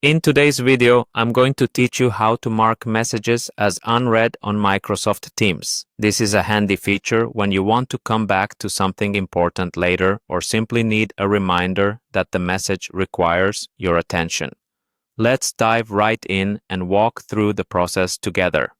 In today's video, I'm going to teach you how to mark messages as unread on Microsoft Teams. This is a handy feature when you want to come back to something important later or simply need a reminder that the message requires your attention. Let's dive right in and walk through the process together.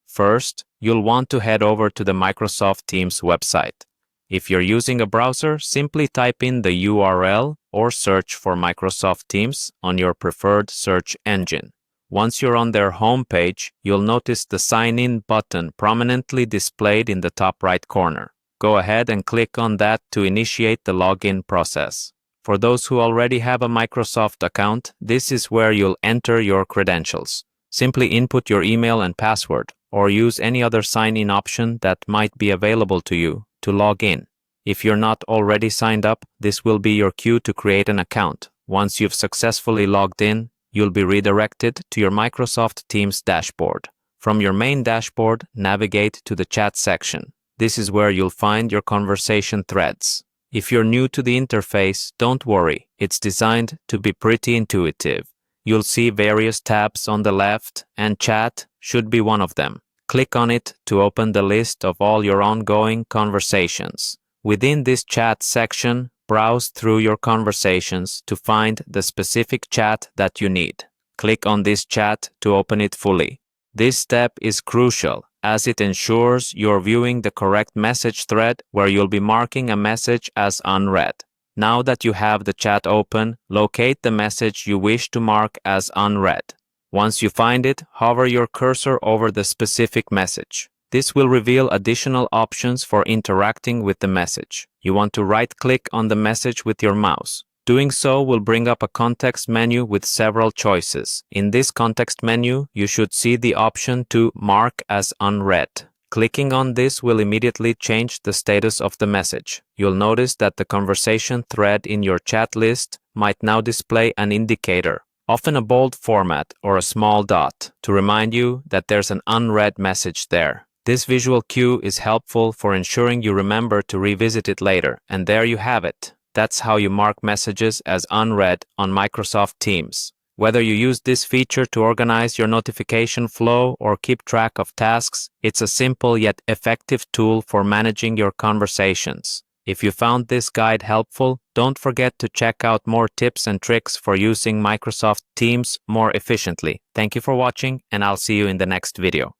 First, you'll want to head over to the Microsoft Teams website. If you're using a browser, simply type in the URL or search for Microsoft Teams on your preferred search engine. Once you're on their homepage, you'll notice the Sign In button prominently displayed in the top right corner. Go ahead and click on that to initiate the login process. For those who already have a Microsoft account, this is where you'll enter your credentials. Simply input your email and password, or use any other sign-in option that might be available to you to log in. If you're not already signed up, this will be your cue to create an account. Once you've successfully logged in, you'll be redirected to your Microsoft Teams dashboard. From your main dashboard, navigate to the chat section. This is where you'll find your conversation threads. If you're new to the interface, don't worry. It's designed to be pretty intuitive. You'll see various tabs on the left, and chat should be one of them. Click on it to open the list of all your ongoing conversations. Within this chat section, browse through your conversations to find the specific chat that you need. Click on this chat to open it fully. This step is crucial as it ensures you're viewing the correct message thread where you'll be marking a message as unread. Now that you have the chat open, locate the message you wish to mark as unread. Once you find it, hover your cursor over the specific message. This will reveal additional options for interacting with the message. You want to right-click on the message with your mouse. Doing so will bring up a context menu with several choices. In this context menu, you should see the option to mark as unread. Clicking on this will immediately change the status of the message. You'll notice that the conversation thread in your chat list might now display an indicator, often a bold format or a small dot, to remind you that there's an unread message there. This visual cue is helpful for ensuring you remember to revisit it later, and there you have it. That's how you mark messages as unread on Microsoft Teams. Whether you use this feature to organize your notification flow or keep track of tasks, it's a simple yet effective tool for managing your conversations. If you found this guide helpful, don't forget to check out more tips and tricks for using Microsoft Teams more efficiently. Thank you for watching, and I'll see you in the next video.